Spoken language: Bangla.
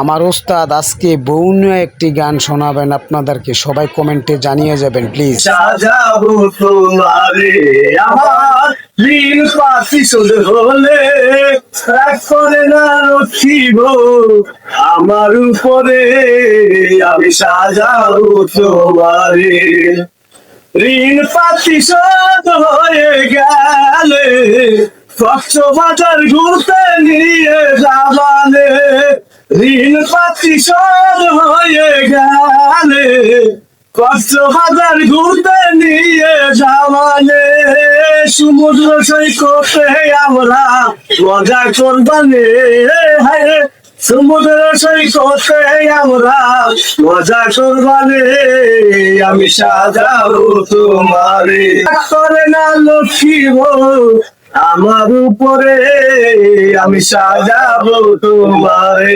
আমার ওস্তাদ আজকে বউ নিয়ে একটি গান শোনাবেন আপনাদেরকে, সবাই কমেন্টে জানিয়ে যাবেন প্লিজ। সাজাবো তোমারে আমার লীল পাখি শোধ হলে রাগ করে না রক্ষিব আমার উপরে, আমি সাজাবো তোমারে ঋণ পাখি শোধ হয়ে গেলে কক্সবাজার ঘুরতে নিয়ে যাবানে, ঋণ পাখি শোধ হয়ে গেলে কক্সবাজার ঘুরতে নিয়ে যাবানে, সমুদ্র সৈকতে আমরা মজা করবানে, হায় সমুদ্র সৈকতে আমরা মজা করবানে, আমি সাজাবো তোমারে করে না লক্ষ্মীব আমার উপরে, আমি সাজাবো তোমারে।